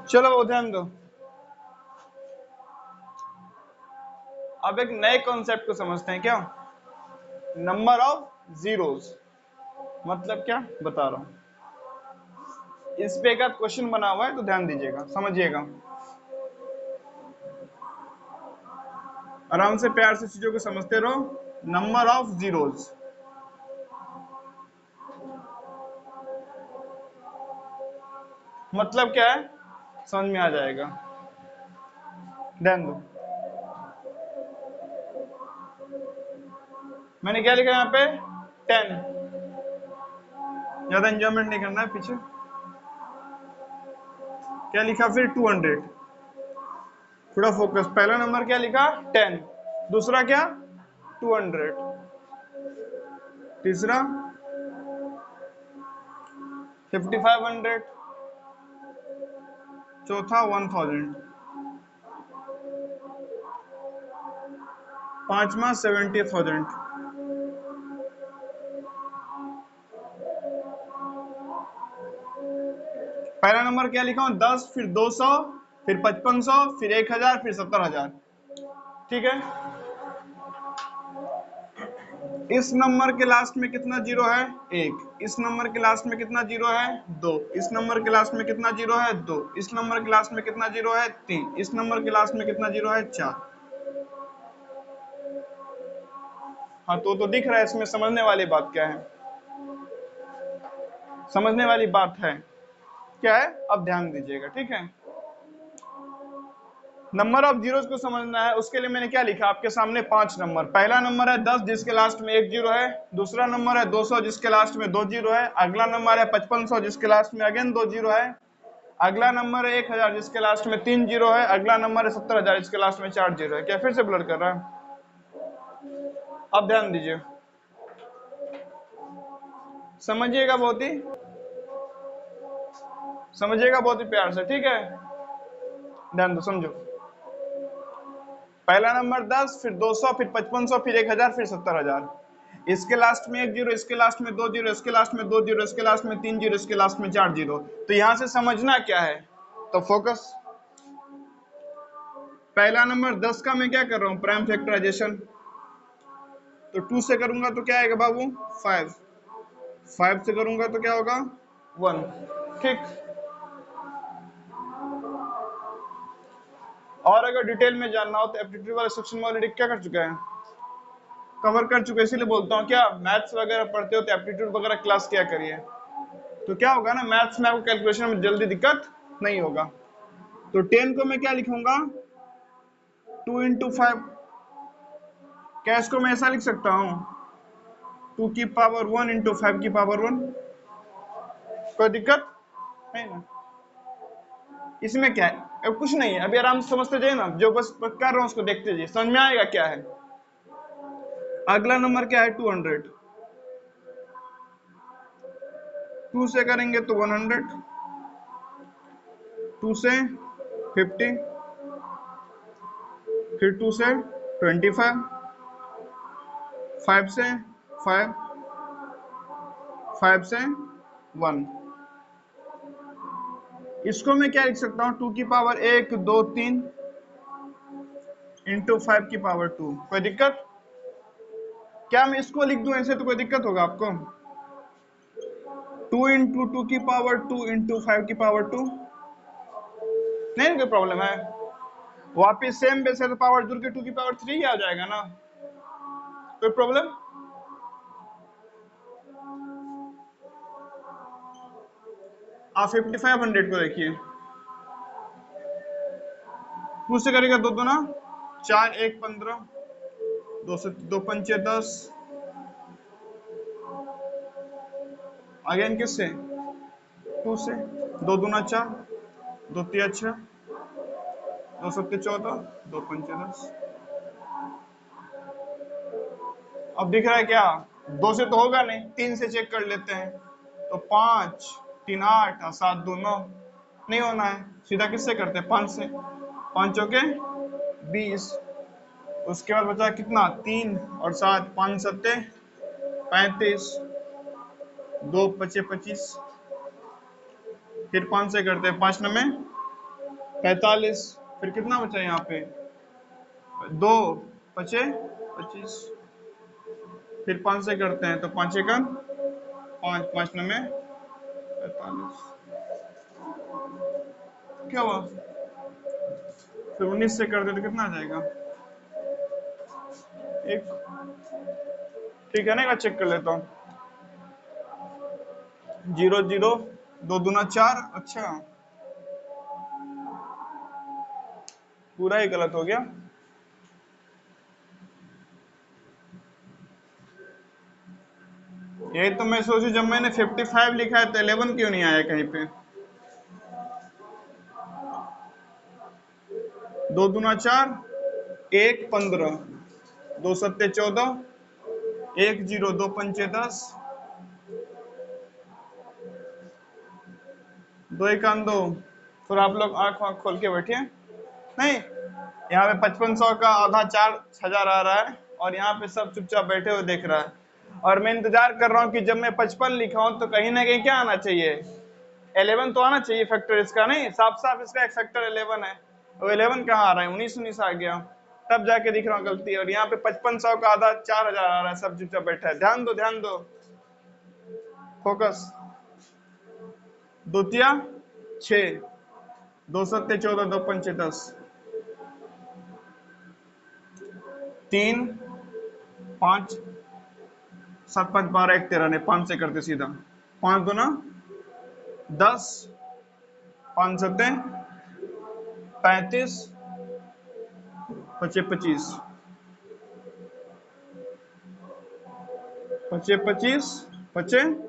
चलो वो ध्यान दो। अब एक नए कॉन्सेप्ट को समझते हैं। क्या नंबर ऑफ जीरोस मतलब क्या बता रहा हूं। इस पे एक क्वेश्चन बना हुआ है तो ध्यान दीजिएगा, समझिएगा आराम से, प्यार से चीजों को समझते रहो। नंबर ऑफ जीरोस मतलब क्या है, समझ में आ जाएगा। ध्यान दो, मैंने क्या लिखा यहाँ पे 10। ज्यादा एंजॉयमेंट नहीं करना है पीछे। क्या लिखा फिर 200। थोड़ा फोकस। पहला नंबर क्या लिखा 10, दूसरा क्या 200, तीसरा 5500, चौथा 1000, पांचवा 70,000। पहला नंबर क्या लिखा हूं 10, फिर 200, फिर 5500, फिर 1000, फिर 70,000। ठीक है। इस नंबर के लास्ट में कितना जीरो है 1, इस नंबर के लास्ट में कितना जीरो है 2, इस नंबर के लास्ट में कितना जीरो है 2, इस नंबर के लास्ट में कितना जीरो है 3, इस नंबर के लास्ट में कितना जीरो है 4। हाँ तो दिख रहा है इसमें। समझने वाली बात क्या है, समझने वाली बात है क्या है, अब ध्यान दीजिएगा। ठीक है, नंबर ऑफ जीरोस को समझना है, उसके लिए मैंने क्या लिखा आपके सामने 5 नंबर। पहला नंबर है 10 जिसके लास्ट में 1 जीरो है, दूसरा नंबर है 200 जिसके लास्ट में 2 जीरो है, अगला नंबर है 5500 जिसके लास्ट में अगेन 2 जीरो है, अगला नंबर है 1000 जिसके लास्ट में 3 जीरो है, अगला नंबर है 70,000 जिसके लास्ट में 4 जीरो है। क्या फिर से ब्लर कर रहा है? अब ध्यान दीजिए, समझिएगा बहुत ही, समझिएगा बहुत ही प्यार से। ठीक है, ध्यान दो, समझो। पहला नंबर 10, फिर 200, फिर 5500, फिर 1000, फिर 70,000। इसके लास्ट में 1 जीरो, इसके लास्ट में 2 जीरो, इसके लास्ट में 2 जीरो, इसके लास्ट में 3 जीरो, इसके लास्ट में 4 जीरो। तो यहां से समझना क्या है, तो फोकस। पहला नंबर 10 का मैं क्या कर रहा हूं प्राइम फैक्टराइजेशन, तो 2 से करूंगा तो क्या आएगा बाबू 5, 5 से करूंगा तो क्या होगा 1। ठीक, और अगर डिटेल में जानना हो तो एप्टीट्यूड वाले सेक्शन में ऑलरेडी क्या कर चुका है, कवर कर चुके, इसीलिए बोलता हूँ क्या मैथ्स वगैरह पढ़ते हो तो एप्टीट्यूड वगैरह क्लास किया करिए। तो क्या होगा ना, मैथ्स में आपको कैलकुलेशन में जल्दी दिक्कत नहीं होगा। तो 10 को मैं क्या लिखूंगा 2 into 5। क्या इसको मैं ऐसा लिख सकता हूँ 2 की पावर 1 into 5 की पावर 1? कोई दिक्कत नहीं ना, इसमें क्या है, अब कुछ नहीं है, अभी आराम से समझते जाइए ना, जो बस कर रहा हूँ उसको देखते जाइए, समझ में आएगा क्या है। अगला नंबर क्या है 200, 2 से करेंगे तो 100, 2 से 50, फिर 2 से 25, 5 से 5, 5 से 1। इसको मैं क्या लिख सकता हूँ 2 की पावर 1 2 3 इंटू 5 की पावर 2। कोई दिक्कत? क्या मैं इसको लिख दूं ऐसे तो कोई दिक्कत होगा आपको? 2 इंटू 2 की पावर 2 इंटू 5 की पावर 2, नहीं कोई प्रॉब्लम है। वापिस सेम बेस है तो पावर जुड़ के 2 की पावर 3 ही आ जाएगा ना, कोई प्रॉब्लम? आप 5500 को देखिए, 2 से करेगा 2 2 4 1 15, 2 से 2 पंचे 10, अगेन किससे 2 से, 2 दूना 4, 2 तिया 6, 2 सत्ते 14, 2 पंचे 10। अब दिख रहा है क्या, 2 से तो होगा नहीं, 3 से चेक कर लेते हैं। तो 5 3 8 और 7 2 9, नहीं होना है, सीधा किससे करते हैं 5 से, 5 चौके 20। उसके बाद बचा कितना 3 और 7, 5 सत्ते 35, 2 पचे 25, फिर 5 से करते हैं 5 9 45, फिर कितना बचा यहाँ पे, 2 बचे 25, फिर 5 से करते हैं तो 5 एकम 5, 5 में 45, क्या हुआ, फिर 19 से कर दे तो कितना आ जाएगा, एक, ठीक है ना, एक बार चेक कर लेता हूँ, 0 0, 2 दूना 4, अच्छा पूरा ही गलत हो गया, यही तो मैं सोचू, जब मैंने 55 लिखा है तो 11 क्यों नहीं आया कहीं पे, 2 दूना 4, 1 15, 2 सत्ते 14, 1 0, 2 पंचे 10, 2 एकान 2, फिर आप लोग आंख वाँख खोल के बैठिए, नहीं यहाँ पे 5500 का आधा 4000 आ रहा है और यहाँ पे सब चुपचाप बैठे हुए देख रहा है, और मैं इंतजार कर रहा हूँ कि जब मैं 55 लिखा हूँ तो कहीं ना कहीं क्या आना चाहिए, 11 तो आना चाहिए फैक्टर इसका, नहीं साफ साफ इसका एक फैक्टर 11 है, वो 11 कहाँ आ रहा है, 19 आ गया, तब जाके दिख रहा हूँ गलती, और यहाँ पे 5500 का आधा 4000 आ रहा है, सब चुपचाप बैठा है, ध्यान दो, फोकस, द्वितीया 6, 2 सत्ते 14, 2 पंचे 10, 3 5, 7 5 12 1 13, नहीं 5 से करते सीधा, 5 दूना 10, 5 सत्ते 35, 25 25, 25 25, 25,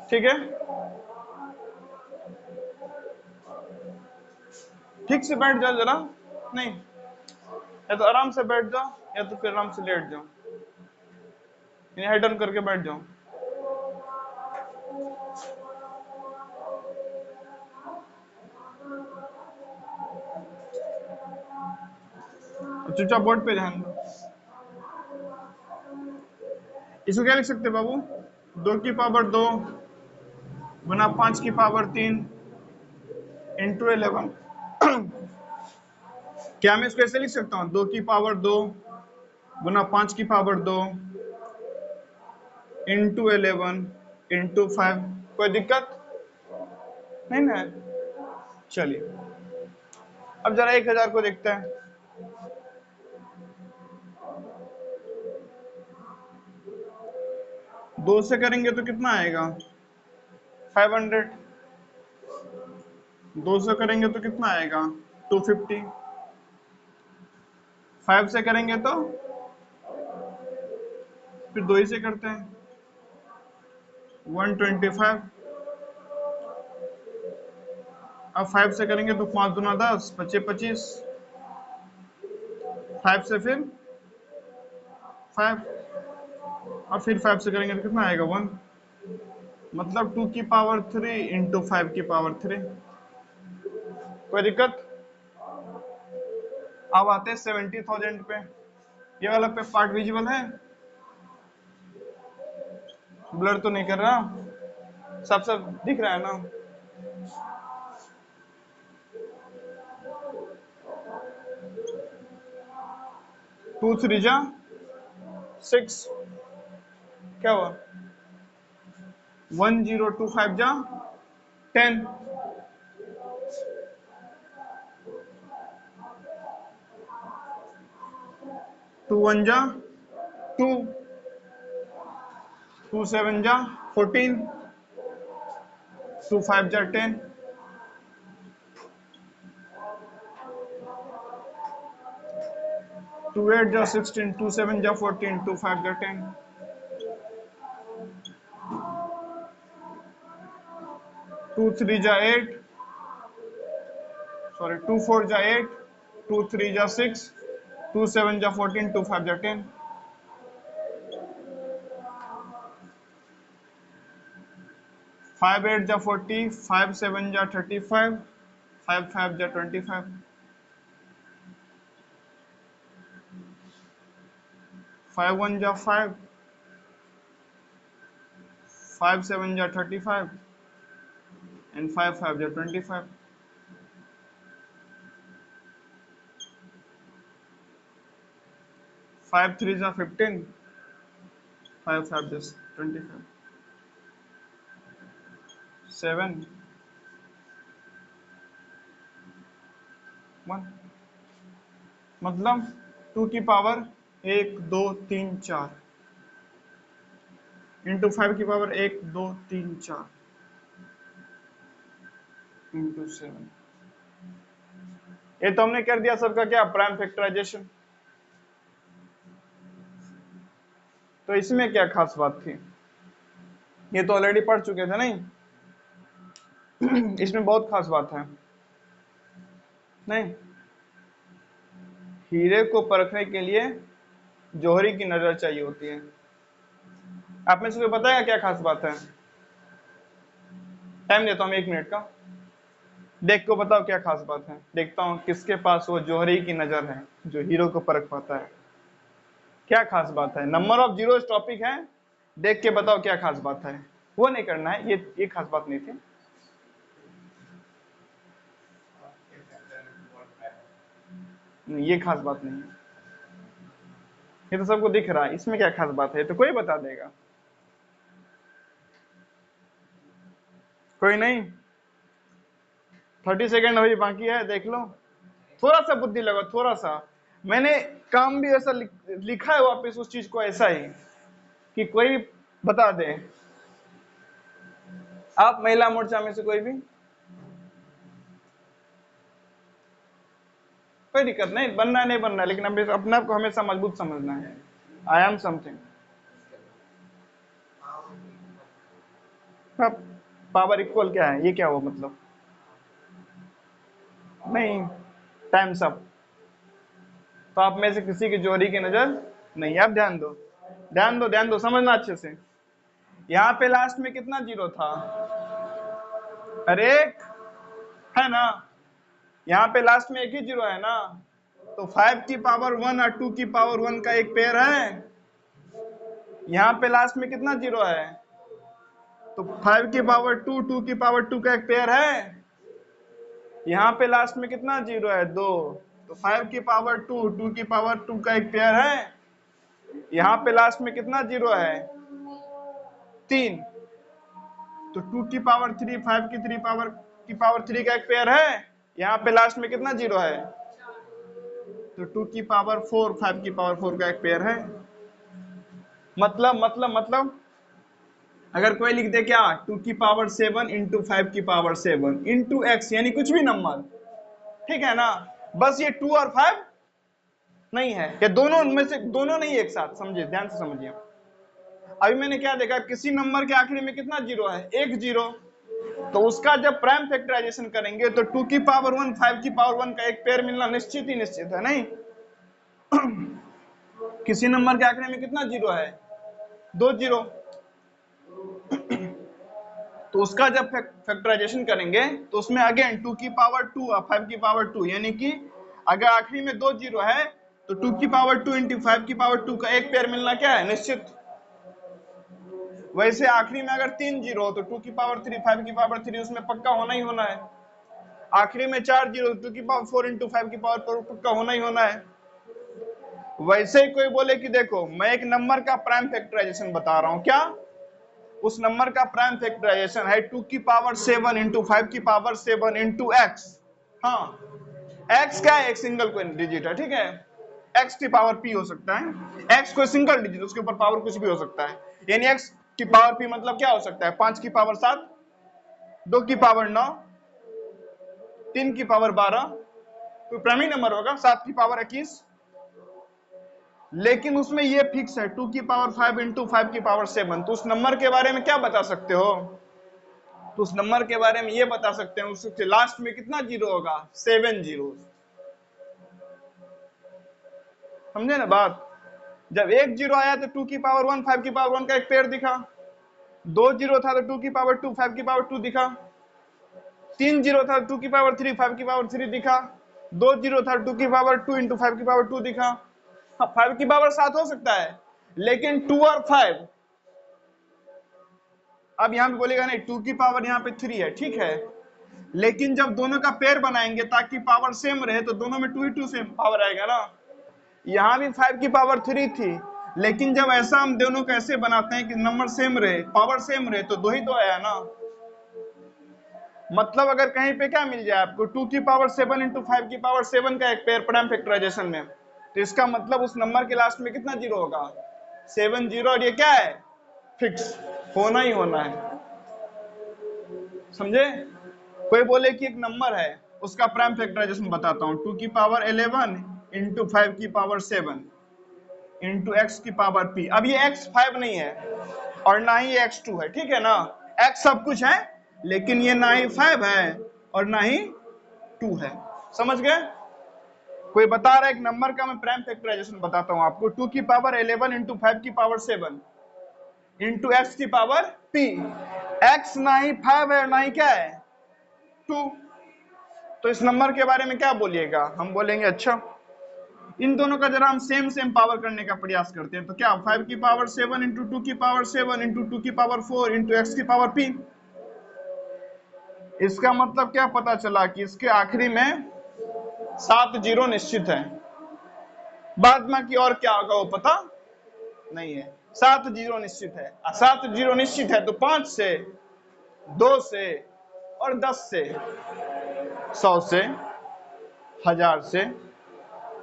ठीक है, ठीक से बैठ जाओ जरा, नहीं या तो आराम से बैठ जाओ या तो फिर आराम से लेट जाओ, यानी हेड ऑन करके बैठ जाओ, चुपचाप बोर्ड पे ध्यान दो, इसको क्या लिख सकते हैं बाबू, 2 की पावर 2 गुना 5 की पावर 3 इंटू 11, क्या मैं इसको ऐसे लिख सकता हूँ, 2 की पावर 2 गुना 5 की पावर 2 इंटू 11 इंटू 5, कोई दिक्कत नहीं ना, चलिए अब जरा 1000 को देखते हैं, 2 से करेंगे तो कितना आएगा 500, 2 से करेंगे तो कितना आएगा 250, 5 से करेंगे तो फिर 2 ही से करते हैं 125, अब 5 से करेंगे तो 5 दूना 10, 25 25, 5 से फिर 5, और फिर 5 से करेंगे तो कितना आएगा 1, मतलब 2 की पावर 3 इंटू 5 की पावर 3, कोई दिक्कत, अब आते हैं 70,000 पे, ये वाला पे पार्ट विजिबल है, ब्लर तो नहीं कर रहा, सब सब दिख रहा है ना, 2 3 जा 6, क्या हुआ 1025 जा 10, 2 1 जा 2, 2 7 जा 14, 2 5 जा 10, 2 8 जा 16, 2 7 जा 14, 2 5 जा 10, 2 3 जा 8, सॉरी 2 4 जा 8, 2 3 जा 6, 2 7 जा 14, 2 5 जा 10, 5 8 जा 40, 5 7 जा 35, 5 5 जा 25, 5 1 जा 5, 5 7 जा 35 and 5 5 जा 25, 5 3 जा 15, 5 5 जा 25, 7 1, मतलब 2 की पावर 1 2 3 4 इंटू 5 की पावर 1 2 3 4 इंटू 7। ये तो हमने कर दिया सबका क्या, प्राइम फैक्टराइजेशन। तो इसमें क्या खास बात थी, ये तो ऑलरेडी पढ़ चुके थे नहीं। इसमें बहुत खास बात है नहीं। हीरे को परखने के लिए जौहरी की नजर चाहिए होती है। आप में से कोई बताएगा क्या खास बात है? टाइम देता हूँ 1 मिनट का, देख को बताओ क्या खास बात है। देखता हूँ किसके पास वो जौहरी की नजर है जो हीरो को परख पाता है। क्या खास बात है? नंबर ऑफ जीरोस टॉपिक है, देख के बताओ क्या खास बात है। वो नहीं करना है, ये खास बात नहीं थी। ये खास बात नहीं है, ये तो सबको दिख रहा है। इसमें क्या खास बात है, तो कोई बता देगा? कोई नहीं? 30 सेकेंड अभी बाकी है, देख लो। थोड़ा सा बुद्धि लगाओ, थोड़ा सा। मैंने काम भी ऐसा लिखा है वापस उस चीज को ऐसा ही कि कोई बता दे। आप महिला मोर्चा में से कोई भी? कोई दिक्कत नहीं, बनना है नहीं बनना है, लेकिन अपने आप को हमेशा मजबूत समझना है। I am something. Power equal क्या है, ये क्या हुआ मतलब? नहीं, टाइम्स अप। तो आप में से किसी की जोड़ी की नजर नहीं। आप ध्यान दो, ध्यान दो, ध्यान दो, समझना अच्छे से। यहाँ पे लास्ट में कितना जीरो था? अरे है ना, यहाँ पे लास्ट में एक ही जीरो है ना। तो 5 की पावर 1 और 2 की पावर 1 का एक पेयर है। यहाँ पे लास्ट में कितना जीरो है? तो 5 की पावर 2 2 की पावर 2 का एक पेयर है। यहाँ पे लास्ट में कितना जीरो है? 2। तो 5 की पावर 2 2 की पावर 2 का एक पेयर है। यहाँ पे लास्ट में कितना जीरो है? 3। तो 2 की पावर 3 5 की 3 पावर 3 का एक पेयर है। यहाँ पे लास्ट में कितना जीरो है? तो 2 की पावर 4 5 की पावर 4 का एक पेयर है। मतलब अगर कोई लिख दे क्या, 2 की पावर 7 इंटू 5 की पावर 7 इंटू एक्स, यानी कुछ भी नंबर, ठीक है ना। बस ये 2 और 5 नहीं है, ये दोनों में से दोनों नहीं एक साथ। समझिए, ध्यान से समझिए। अभी मैंने क्या देखा, किसी नंबर के आखिरी में कितना जीरो है? एक जीरो। तो उसका जब प्राइम फैक्टराइजेशन करेंगे तो 2 की पावर 1 5 की पावर 1 का एक पेयर मिलना निश्चित ही निश्चित है नहीं। किसी नंबर के आखिरी में कितना जीरो है? 2 जीरो। तो उसका जब फैक्टराइजेशन करेंगे तो उसमें अगेन 2 की पावर 2 और 5 की पावर 2, यानी कि अगर आखिरी में 2 जीरो है तो 2 की पावर 2 इंटू 5 की पावर 2 का एक पेयर मिलना क्या है? निश्चित। वैसे आखिरी में अगर 3 जीरो हो तो 2 की पावर 3 5 की पावर 3 उसमें पक्का होना ही होना है। आखिरी में 4 जीरो, 2 की पावर 4 इंटू 5 की पावर 4 पक्का होना ही होना है। वैसे ही कोई बोले कि देखो मैं एक नंबर का प्राइम फैक्टराइजेशन बता रहा हूं, क्या उस नंबर का प्राइम फैक्टराइजेशन है 2 की पावर 7 इंटू 5 की पावर 7 इंटू एक्स। हाँ, एक्स क्या है? एक सिंगल कोई डिजिट है, ठीक है। एक्स की पावर पी हो सकता है। एक्स कोई सिंगल डिजिट, उसके ऊपर पावर कुछ भी हो सकता है। यानी एक्स की पावर पी मतलब क्या हो सकता है? 5 की पावर 7, 2 की पावर 9, 3 की पावर 12, कोई प्राइमरी नंबर होगा, 7 की पावर 21। लेकिन उसमें ये फिक्स है 2 की पावर 5 इंटू 5 की पावर 7। तो उस नंबर के बारे में क्या बता सकते हो? तो उस नंबर के बारे में ये बता सकते हैं उसके लास्ट में कितना जीरो होगा? 7 जीरो। समझे ना बात? जब एक जीरो आया तो 2 की पावर 1 5 की पावर 1 का एक पेयर दिखा। 2 जीरो था तो 2 की पावर 2 5 की पावर 2 दिखा। 3 जीरो था 2 की पावर 3 5 की पावर 3 दिखा। 2 जीरो था 2 की पावर 2 इंटू 5 की पावर 2 दिखा। हाँ, 5 की पावर 7 हो सकता है, लेकिन 2 और 5 अब यहाँ पे बोलेगा नहीं 2 की पावर यहाँ पे 3 है, ठीक है, लेकिन जब दोनों का पेयर बनाएंगे ताकि पावर सेम रहे तो दोनों में 2 ही 2 सेम पावर आएगा ना। यहाँ भी 5 की पावर 3 थी, लेकिन जब ऐसा हम दोनों को ऐसे बनाते हैं कि नंबर सेम रहे, पावर सेम रहे, तो 2 ही तो आया ना। मतलब अगर कहीं पे क्या मिल जाए आपको 2 की पावर 7 इंटू 5 की पावर 7 का एक पेयर प्राइम फैक्टराइजेशन में, तो इसका मतलब उस नंबर के लास्ट में कितना जीरो होगा, 7 जीरो, और ये क्या है, फिक्स, होना ही होना है। समझे? कोई बोले कि एक नंबर है उसका प्राइम फैक्टराइजेशन बताता हूं, 2 की पावर 11 इंटू 5 की पावर 7 इंटू एक्स की पावर p। अब ये x 5 नहीं है और ना ही x 2 है, ठीक है ना, x सब कुछ है लेकिन ये ना ही 5 है और ना ही 2 है। समझ गए? कोई बता रहा है एक नंबर का मैं प्राइम फैक्टराइजेशन बताता हूं आपको, 2 की पावर 11 इंटू 5 की पावर 7 इंटू एक्स की पावर p। x ना ही 5 है और ना ही क्या है 2, तो इस नंबर के बारे में क्या बोलिएगा, हम बोलेंगे अच्छा इन दोनों का जरा हम सेम सेम पावर करने का प्रयास करते हैं, तो क्या 5 की पावर 7 इंटू 2 की पावर 7 इंटू 2 की पावर 4 इंटू एक्स की पावर p। इसका मतलब क्या पता चला कि इसके आखिरी में 7 जीरो निश्चित है, बाद में की और क्या होगा वो पता नहीं है, 7 जीरो निश्चित है। 7 जीरो निश्चित है तो 5 से, 2 से और 10 से, 100 से, 1000 से,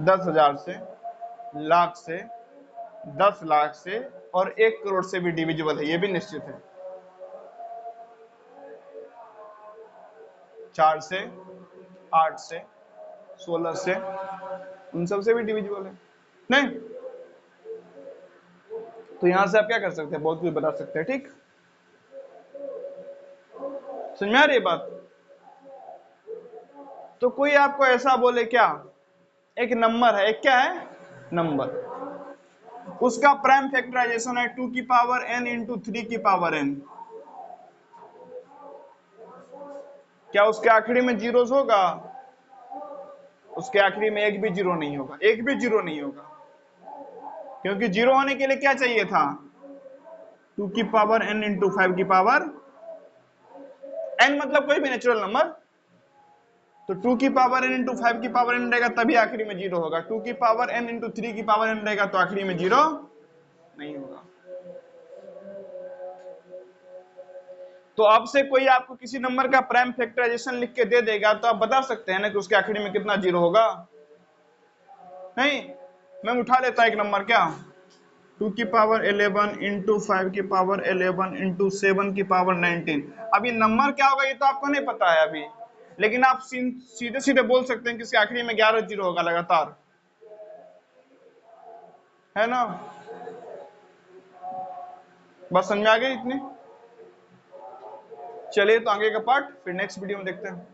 10,000 से, लाख से, 10 लाख से और 1 करोड़ से भी डिविजिबल है, ये भी निश्चित है। 4 से, 8 से, 16 से, उन सब से भी डिविजिबल है नहीं। तो यहां से आप क्या कर सकते हैं, बहुत कुछ बता सकते हैं, ठीक, समझ में आ रही है बात? तो कोई आपको ऐसा बोले क्या, एक नंबर है, एक क्या है नंबर, उसका प्राइम फैक्टराइजेशन है 2 की पावर n इंटू 3 की पावर n, क्या उसके आखिरी में जीरोस होगा? उसके आखिरी में एक भी जीरो नहीं होगा, एक भी जीरो नहीं होगा, क्योंकि जीरो होने के लिए क्या चाहिए था, 2 की पावर n इंटू 5 की पावर n, मतलब कोई भी नेचुरल नंबर, तो 2 की पावर n इंटू 5 की पावर n रहेगा तभी आखिरी में जीरो होगा, 2 की पावर n इंटू 3 की पावर n रहेगा तो आखिरी में जीरो नहीं होगा। तो अब से कोई आपको किसी नंबर का प्राइम फैक्टराइजेशन लिख के दे देगा तो आप बता सकते हैं ना कि उसके आखिरी में कितना जीरो होगा? नहीं, मैं उठा लेता एक नंबर, क्या 2 की पावर 11 इंटू 5 की पावर 11 इंटू 7 की पावर 19। अब ये नंबर क्या होगा ये तो आपको नहीं पता है अभी, लेकिन आप सीधे सीधे बोल सकते हैं कि इसके आखिरी में 11 जीरो होगा लगातार, है ना? बस समझ में आ गई इतनी? चलिए तो आगे का पार्ट फिर नेक्स्ट वीडियो में देखते हैं।